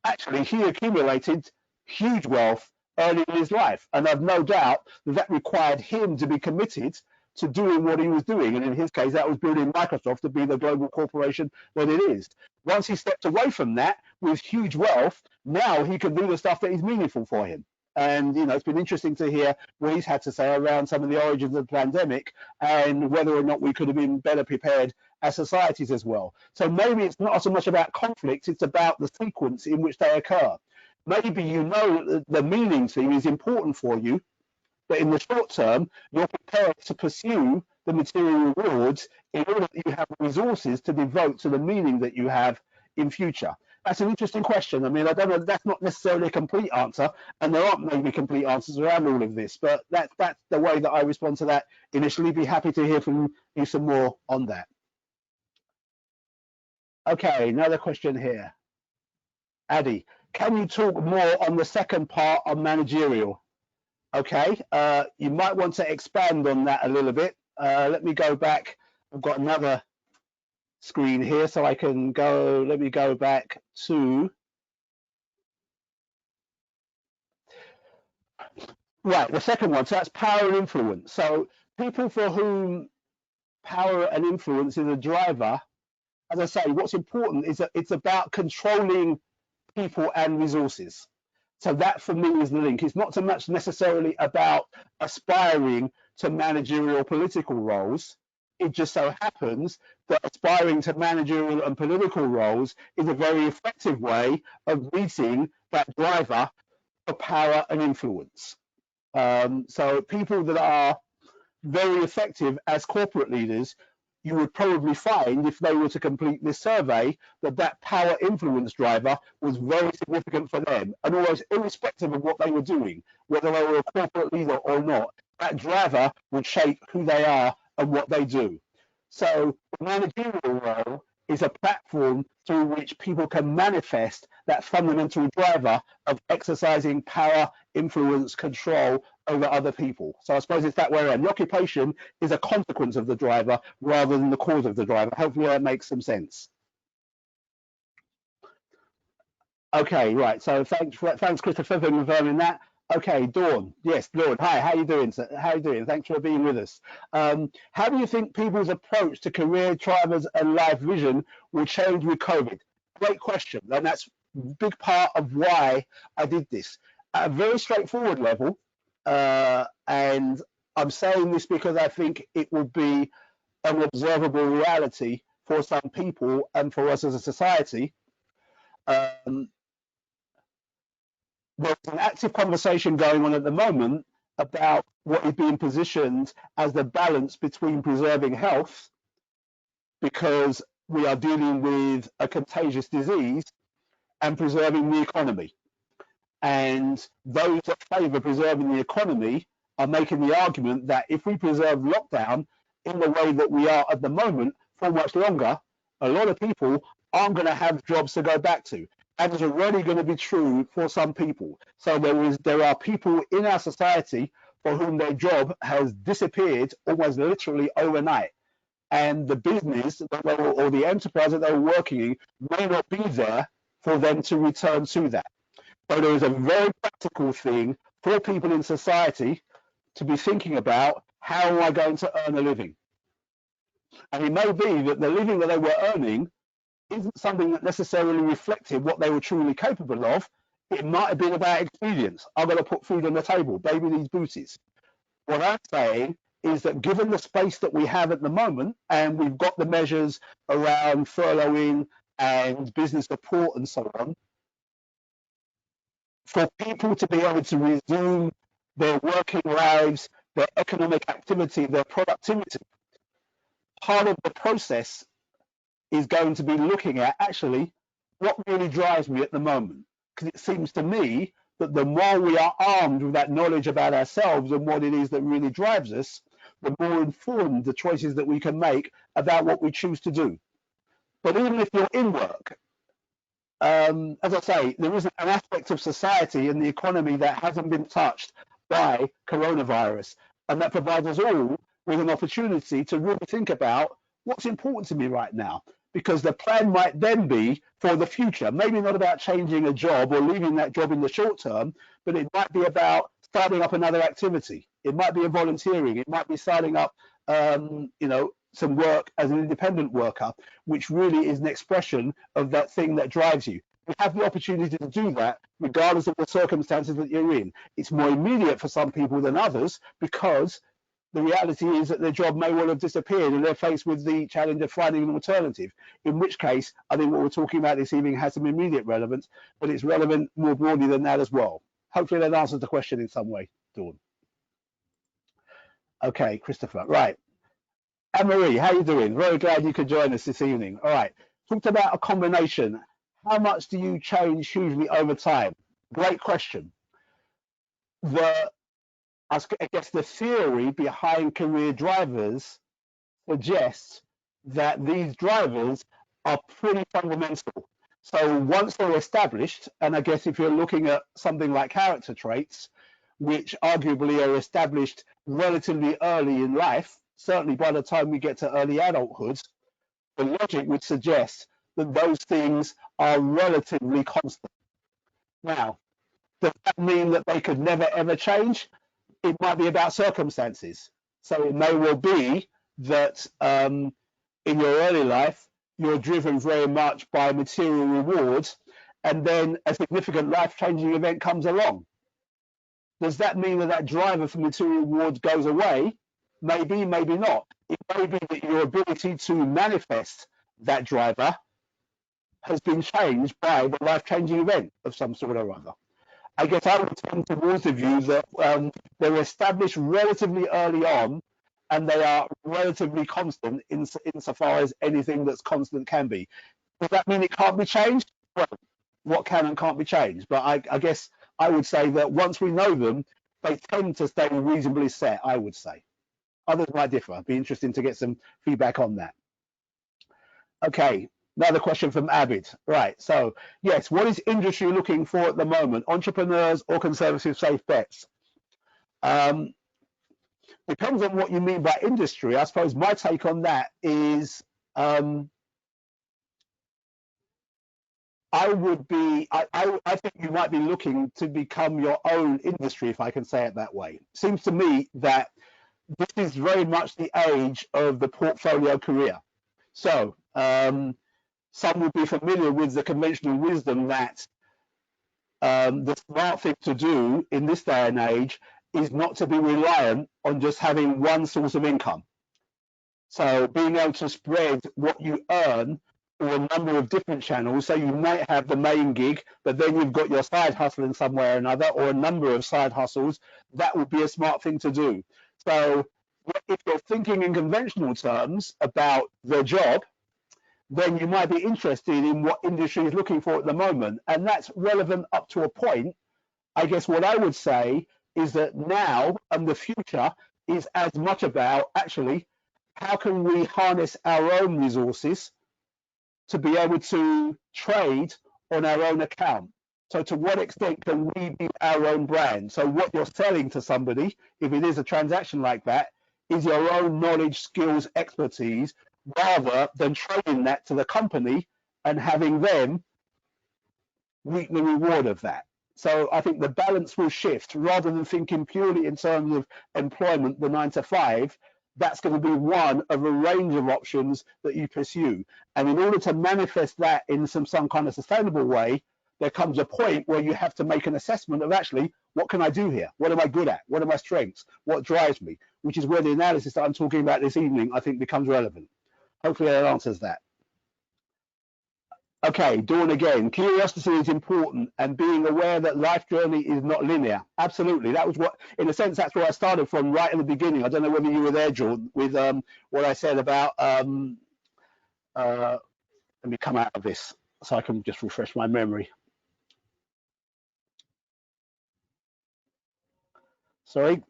actually he accumulated huge wealth early in his life, and I've no doubt that required him to be committed to doing what he was doing, and in his case that was building Microsoft to be the global corporation that it is. Once he stepped away from that with huge wealth, now he can do the stuff that is meaningful for him. And, you know, it's been interesting to hear what he's had to say around some of the origins of the pandemic and whether or not we could have been better prepared as societies as well. So maybe it's not so much about conflicts, it's about the sequence in which they occur. Maybe you know that the meaning thing is important for you, but in the short term, you're prepared to pursue the material rewards in order that you have resources to devote to the meaning that you have in future. That's an interesting question. I mean, I don't know, that's not necessarily a complete answer, and there aren't maybe complete answers around all of this, but that's the way that I respond to that initially. Be happy to hear from you some more on that. Okay, another question here. Addy, can you talk more on the second part on managerial? Okay, you might want to expand on that a little bit. Let me go back. I've got another screen here, so I can go. Let me go back to. Right, the second one. So that's power and influence. So people for whom power and influence is a driver, as I say, what's important is that it's about controlling people and resources. So that for me is the link. It's not so much necessarily about aspiring to managerial political roles. It just so happens that aspiring to managerial and political roles is a very effective way of meeting that driver for power and influence. So people that are very effective as corporate leaders, you would probably find, if they were to complete this survey, that that power influence driver was very significant for them. And almost irrespective of what they were doing, whether they were a corporate leader or not, that driver would shape who they are and what they do. So the managerial role is a platform through which people can manifest that fundamental driver of exercising power, influence, control over other people. So I suppose it's that way around. The occupation is a consequence of the driver rather than the cause of the driver. Hopefully that makes some sense. Okay, right. So thanks, Christopher, for confirming that. Okay, Dawn. Yes, Dawn. Hi, how you doing? How you doing? Thanks for being with us. How do you think people's approach to career drivers and life vision will change with COVID? Great question, and that's a big part of why I did this. At a very straightforward level, and I'm saying this because I think it will be an observable reality for some people and for us as a society. There's an active conversation going on at the moment about what is being positioned as the balance between preserving health, because we are dealing with a contagious disease, and preserving the economy. And those that favour preserving the economy are making the argument that if we preserve lockdown in the way that we are at the moment for much longer, a lot of people aren't going to have jobs to go back to. And it's already going to be true for some people. So there are people in our society for whom their job has disappeared almost literally overnight. And the business or the enterprise that they were working in may not be there for them to return to that. So there is a very practical thing for people in society to be thinking about: how am I going to earn a living? And it may be that the living that they were earning isn't something that necessarily reflected what they were truly capable of. It might have been about expedience. I've got to put food on the table, baby these booties. What I'm saying is that given the space that we have at the moment, and we've got the measures around furloughing and business support and so on, for people to be able to resume their working lives, their economic activity, their productivity, part of the process is going to be looking at actually what really drives me at the moment. Because it seems to me that the more we are armed with that knowledge about ourselves and what it is that really drives us, the more informed the choices that we can make about what we choose to do. But even if you're in work, as I say, there is an aspect of society and the economy that hasn't been touched by coronavirus, and that provides us all with an opportunity to really think about what's important to me right now, because the plan might then be for the future, maybe not about changing a job or leaving that job in the short term, but it might be about starting up another activity. It might be a volunteering, it might be starting up some work as an independent worker, which really is an expression of that thing that drives you. You have the opportunity to do that regardless of the circumstances that you're in. It's more immediate for some people than others, because the reality is that their job may well have disappeared and they're faced with the challenge of finding an alternative, in which case I think what we're talking about this evening has some immediate relevance, but it's relevant more broadly than that as well. Hopefully that answers the question in some way, Dawn. Okay, Christopher, right. Anne-Marie, how are you doing? Very glad you could join us this evening. All right, talked about a combination. How much do you change hugely over time? Great question. I guess the theory behind career drivers suggests that these drivers are pretty fundamental. So once they're established, and I guess if you're looking at something like character traits, which arguably are established relatively early in life, certainly by the time we get to early adulthood, the logic would suggest that those things are relatively constant. Now, does that mean that they could never ever change? It might be about circumstances. So it may well be that in your early life, you're driven very much by material rewards, and then a significant life-changing event comes along. Does that mean that that driver for material rewards goes away? Maybe, maybe not. It may be that your ability to manifest that driver has been changed by the life-changing event of some sort or other. I guess I would tend towards the view that they're established relatively early on, and they are relatively constant insofar as anything that's constant can be. Does that mean it can't be changed? Well, what can and can't be changed? But I guess I would say that once we know them, they tend to stay reasonably set, I would say. Others might differ. It'd be interesting to get some feedback on that. Okay, another question from Abid. Right, so yes, what is industry looking for at the moment? Entrepreneurs or conservative safe bets? Depends on what you mean by industry. I suppose my take on that is I think you might be looking to become your own industry, if I can say it that way. Seems to me that this is very much the age of the portfolio career. So some will be familiar with the conventional wisdom that the smart thing to do in this day and age is not to be reliant on just having one source of income. So being able to spread what you earn or a number of different channels. So you might have the main gig, but then you've got your side hustling somewhere or another, or a number of side hustles. That would be a smart thing to do. So if you're thinking in conventional terms about the job, then you might be interested in what industry is looking for at the moment. And that's relevant up to a point. I guess what I would say is that now and the future is as much about actually how can we harness our own resources to be able to trade on our own account. So to what extent can we be our own brand? So what you're selling to somebody, if it is a transaction like that, is your own knowledge, skills, expertise, rather than trading that to the company and having them reap the reward of that. So I think the balance will shift rather than thinking purely in terms of employment, the 9 to 5. That's going to be one of a range of options that you pursue. And in order to manifest that in some kind of sustainable way, there comes a point where you have to make an assessment of actually, what can I do here? What am I good at? What are my strengths? What drives me? Which is where the analysis that I'm talking about this evening, I think, becomes relevant. Hopefully that answers that. Okay, Dawn again. Curiosity is important, and being aware that life journey is not linear. Absolutely. That was what, in a sense, that's where I started from right at the beginning. I don't know whether you were there, Jordan, with what I said about. Let me come out of this so I can just refresh my memory. Sorry,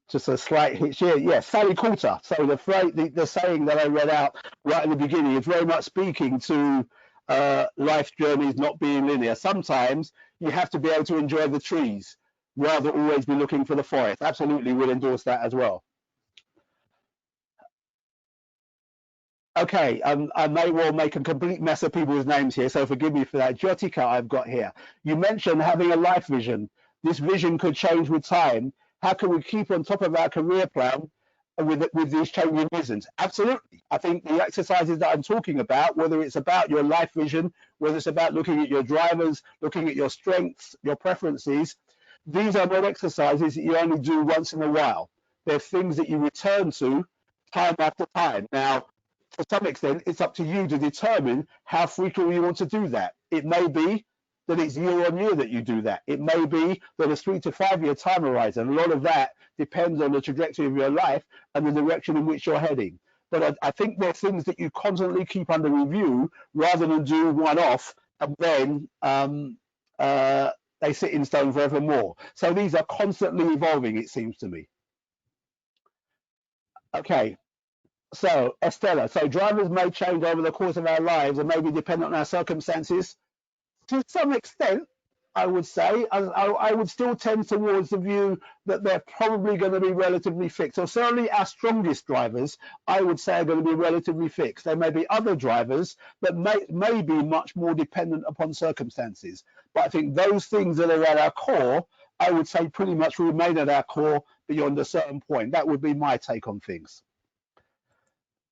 just a slight hitch here. Yeah, Sally Coulter. So the saying that I read out right at the beginning is very much speaking to life journeys not being linear. Sometimes you have to be able to enjoy the trees rather always be looking for the forest. Absolutely would endorse that as well. Okay, I may well make a complete mess of people's names here, so forgive me for that. Jotika, I've got here. You mentioned having a life vision. This vision could change with time. How can we keep on top of our career plan with these changing visions? Absolutely. I think the exercises that I'm talking about, whether it's about your life vision, whether it's about looking at your drivers, looking at your strengths, your preferences, these are not exercises that you only do once in a while. They're things that you return to time after time. Now, to some extent, it's up to you to determine how frequently you want to do that. It may be that it's year on year that you do that. It may be that it's 3 to 5 year time horizon. A lot of that depends on the trajectory of your life and the direction in which you're heading. But I think there are things that you constantly keep under review rather than do one off and then they sit in stone forevermore. So these are constantly evolving, it seems to me. Okay. So, Estella, so drivers may change over the course of our lives and may be dependent on our circumstances. To some extent, I would say, I would still tend towards the view that they're probably going to be relatively fixed. So certainly our strongest drivers, I would say, are going to be relatively fixed. There may be other drivers that may be much more dependent upon circumstances. But I think those things that are at our core, I would say pretty much remain at our core beyond a certain point. That would be my take on things.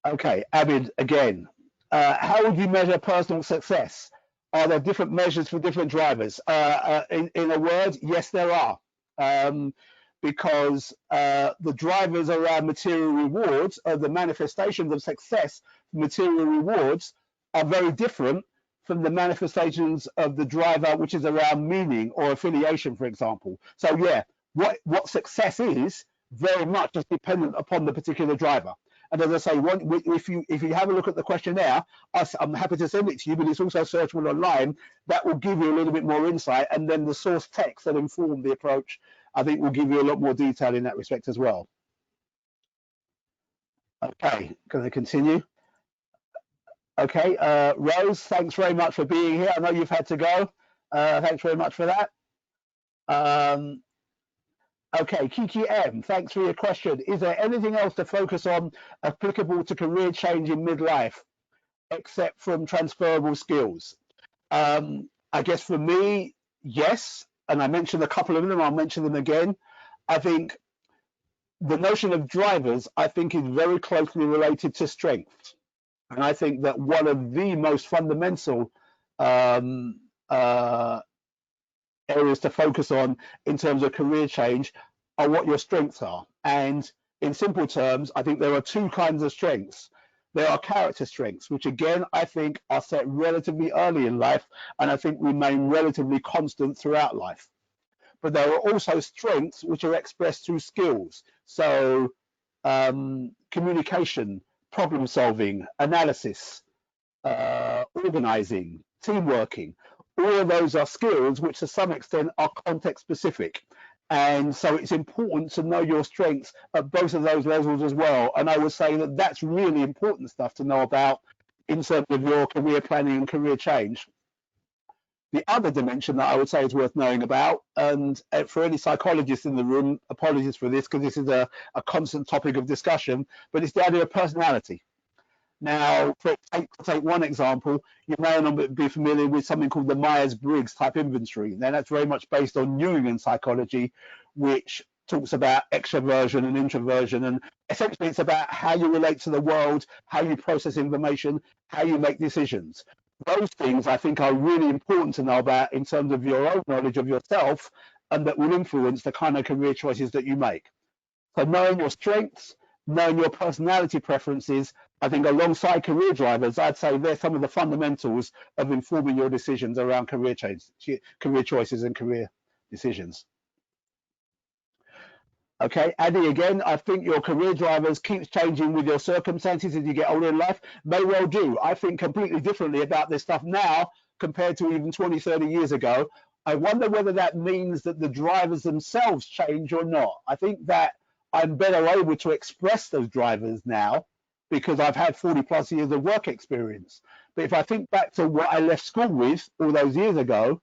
Okay, Abid again. How would you measure personal success? Are there different measures for different drivers? In a word, yes, there are. Because the drivers around material rewards, the manifestations of success, material rewards, are very different from the manifestations of the driver, which is around meaning or affiliation, for example. So yeah, what success is very much is dependent upon the particular driver. And as I say, if you have a look at the questionnaire, I'm happy to send it to you, but it's also searchable online. That will give you a little bit more insight, and then the source text that inform the approach, I think, will give you a lot more detail in that respect as well. Okay, going to continue. Okay, Rose, thanks very much for being here. I know you've had to go. Thanks very much for that. Okay, Kiki M, thanks for your question. Is there anything else to focus on applicable to career change in midlife, except from transferable skills? I guess for me, yes, and I mentioned a couple of them, I'll mention them again. I think the notion of drivers, I think, is very closely related to strengths. And I think that one of the most fundamental areas to focus on in terms of career change are what your strengths are. And in simple terms, I think there are two kinds of strengths. There are character strengths, which again, I think are set relatively early in life, and I think remain relatively constant throughout life. But there are also strengths which are expressed through skills. So communication, problem solving, analysis, organizing, team working. All of those are skills which to some extent are context specific. And so it's important to know your strengths at both of those levels as well. And I would say that that's really important stuff to know about in terms of your career planning and career change. The other dimension that I would say is worth knowing about, and for any psychologists in the room, apologies for this because this is a constant topic of discussion, but it's the idea of personality. Now, to take one example, you may not be familiar with something called the Myers-Briggs type inventory. Now, that's very much based on Jungian psychology, which talks about extroversion and introversion. And essentially, it's about how you relate to the world, how you process information, how you make decisions. Those things, I think, are really important to know about in terms of your own knowledge of yourself, and that will influence the kind of career choices that you make. So knowing your strengths, knowing your personality preferences, I think alongside career drivers, I'd say they're some of the fundamentals of informing your decisions around career choices and career decisions. Okay, Addy, again, I think your career drivers keeps changing with your circumstances as you get older in life. May well do. I think completely differently about this stuff now compared to even 20, 30 years ago. I wonder whether that means that the drivers themselves change or not. I think that I'm better able to express those drivers now because I've had 40 plus years of work experience. But if I think back to what I left school with all those years ago,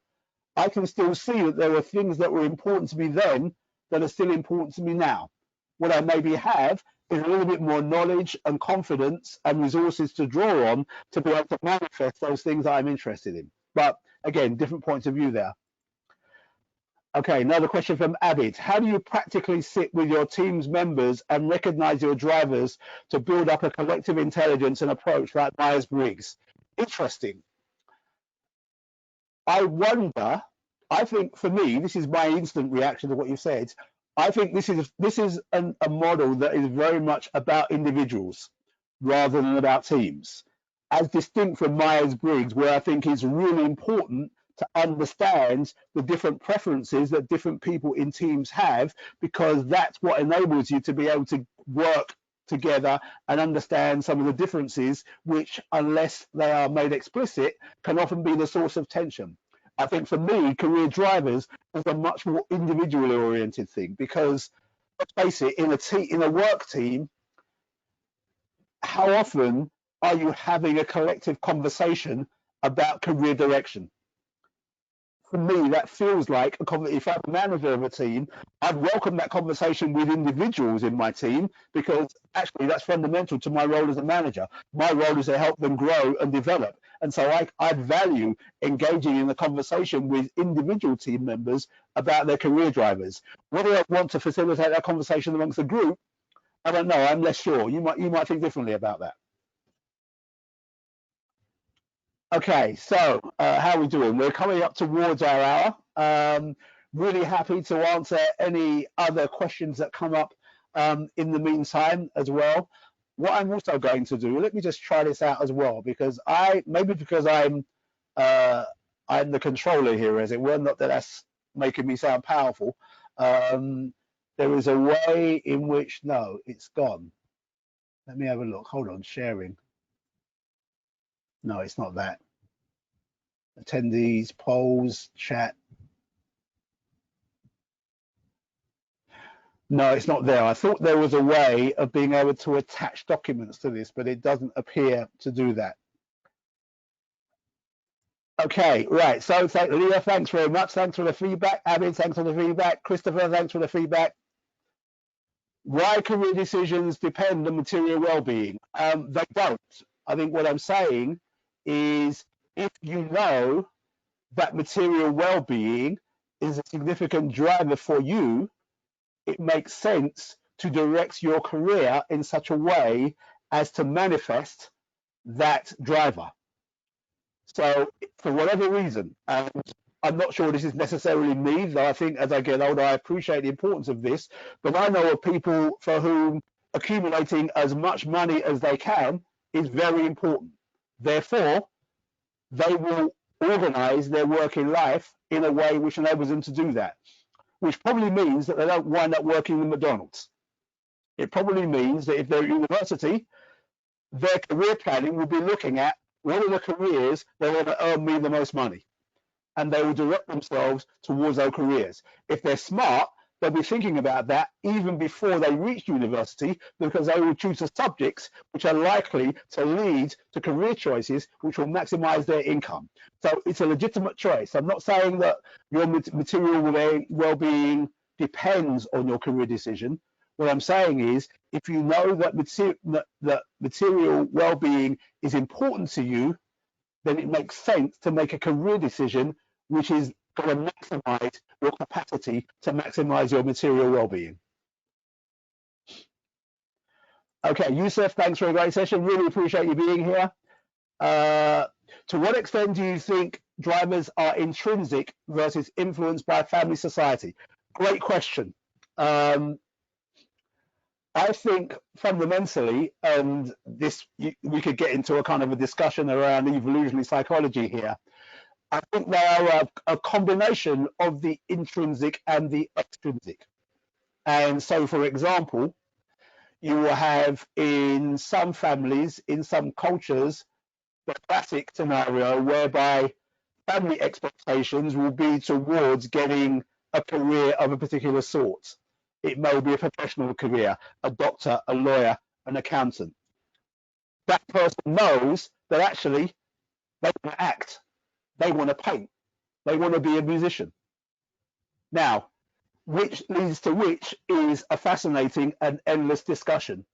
I can still see that there were things that were important to me then that are still important to me now. What I maybe have is a little bit more knowledge and confidence and resources to draw on to be able to manifest those things that I'm interested in. But again, different points of view there. Okay, another question from Abid. How do you practically sit with your team's members and recognize your drivers to build up a collective intelligence and approach like Myers-Briggs? Interesting. I wonder, I think for me, this is my instant reaction to what you said. I think this is a model that is very much about individuals rather than about teams, as distinct from Myers-Briggs, where I think it's really important to understand the different preferences that different people in teams have, because that's what enables you to be able to work together and understand some of the differences, which, unless they are made explicit, can often be the source of tension. I think for me, career drivers is a much more individually oriented thing, because let's face it, in a work team, how often are you having a collective conversation about career direction? For me, that feels like if I'm a manager of a team, I'd welcome that conversation with individuals in my team, because actually that's fundamental to my role as a manager. My role is to help them grow and develop. And so I value engaging in the conversation with individual team members about their career drivers. Whether I want to facilitate that conversation amongst the group, I don't know. I'm less sure. You might think differently about that. Okay, so how are we doing? We're coming up towards our hour. Really happy to answer any other questions that come up in the meantime as well. What I'm also going to do, let me just try this out as well, because I'm the controller here, as it were, not that that's making me sound powerful. there is a way in which, no, it's gone. Let me have a look. Hold on, sharing. No, it's not that. Attendees, polls, chat. No, it's not there. I thought there was a way of being able to attach documents to this, but it doesn't appear to do that. Okay, right. So, Leah, thanks very much. Thanks for the feedback. Abid, thanks for the feedback. Christopher, thanks for the feedback. Why career decisions depend on material well-being? They don't. I think what I'm saying is if you know that material well-being is a significant driver for you, it makes sense to direct your career in such a way as to manifest that driver. So for whatever reason, and I'm not sure this is necessarily me, though I think as I get older, I appreciate the importance of this, but I know of people for whom accumulating as much money as they can is very important. Therefore, they will organize their working life in a way which enables them to do that, which probably means that they don't wind up working in McDonald's. It probably means that if they're at university, their career planning will be looking at what are the careers that are going to earn me the most money, and they will direct themselves towards those careers. If they're smart, they'll be thinking about that even before they reach university, because they will choose the subjects which are likely to lead to career choices which will maximize their income. So it's a legitimate choice. I'm not saying that your material well-being depends on your career decision. What I'm saying is, if you know that material well-being is important to you, then it makes sense to make a career decision which is going to maximize your capacity to maximize your material well-being. Okay, Yusuf, thanks for a great session. Really appreciate you being here. To what extent do you think drivers are intrinsic versus influenced by family society? Great question. I think fundamentally, and this we could get into a kind of a discussion around evolutionary psychology here. I think they are a combination of the intrinsic and the extrinsic. And so, for example, you will have in some families, in some cultures, the classic scenario whereby family expectations will be towards getting a career of a particular sort. It may be a professional career, a doctor, a lawyer, an accountant. That person knows that actually they want to act, they want to paint, they want to be a musician. Now, which leads to which is a fascinating and endless discussion.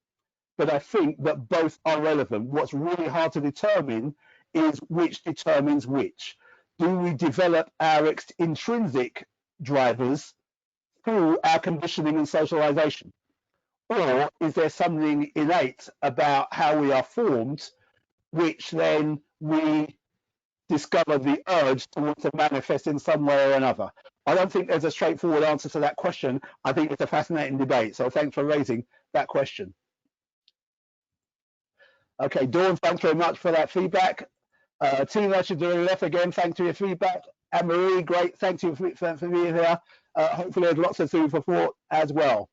But I think that both are relevant. What's really hard to determine is which determines which. Do we develop our intrinsic drivers through our conditioning and socialization? Or is there something innate about how we are formed, which then we discover the urge to want to manifest in some way or another? I don't think there's a straightforward answer to that question. I think it's a fascinating debate. So thanks for raising that question. Okay, Dawn, thanks very much for that feedback. Tina, she's doing left again. Thanks for your feedback. Anne-Marie, great. Thank you for being here. Hopefully there's lots of food for thought as well.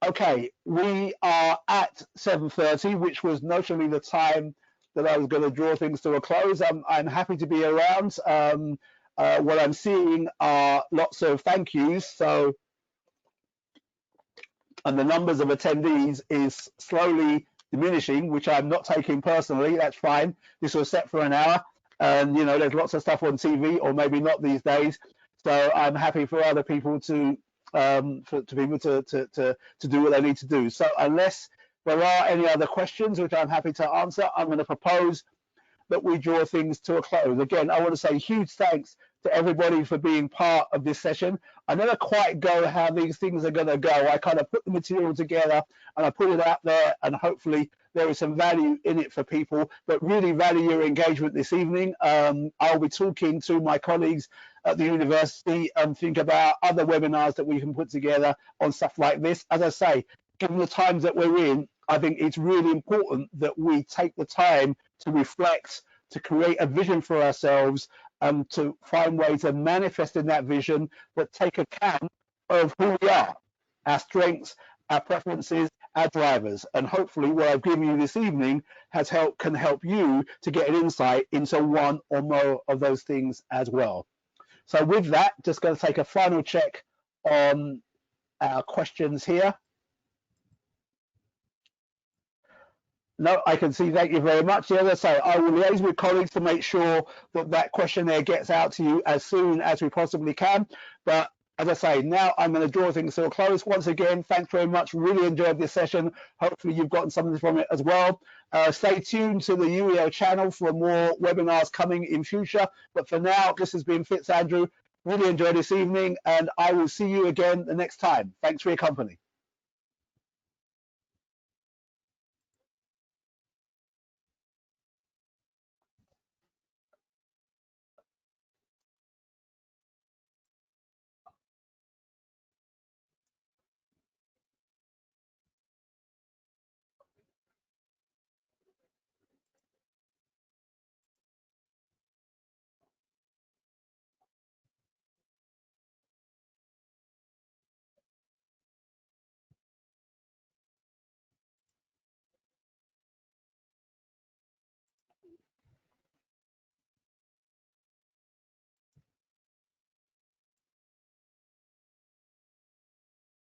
Okay, we are at 7:30, which was notionally the time that I was going to draw things to a close. I'm happy to be around. What I'm seeing are lots of thank yous. So, and the numbers of attendees is slowly diminishing, which I'm not taking personally. That's fine. This was set for an hour, and you know, there's lots of stuff on TV, or maybe not these days. So I'm happy for other people to be able to do what they need to do. So unless there are any other questions, which I'm happy to answer, I'm going to propose that we draw things to a close. Again, I want to say huge thanks to everybody for being part of this session. I never quite go how these things are going to go. I kind of put the material together and I put it out there, and hopefully there is some value in it for people, but really value your engagement this evening. I'll be talking to my colleagues at the university and think about other webinars that we can put together on stuff like this. As I say, given the times that we're in, I think it's really important that we take the time to reflect, to create a vision for ourselves, and to find ways of manifesting that vision that take account of who we are. our strengths, our preferences, our drivers. And hopefully what I've given you this evening can help you to get an insight into one or more of those things as well. So with that, just going to take a final check on our questions here. No, I can see. Thank you very much. As I say, I will liaise with colleagues to make sure that that questionnaire gets out to you as soon as we possibly can. But as I say, now I'm going to draw things to a close. Once again, thanks very much. Really enjoyed this session. Hopefully you've gotten something from it as well. Stay tuned to the UEL channel for more webinars coming in future. But for now, this has been Fitzandrew. Really enjoyed this evening, and I will see you again the next time. Thanks for your company.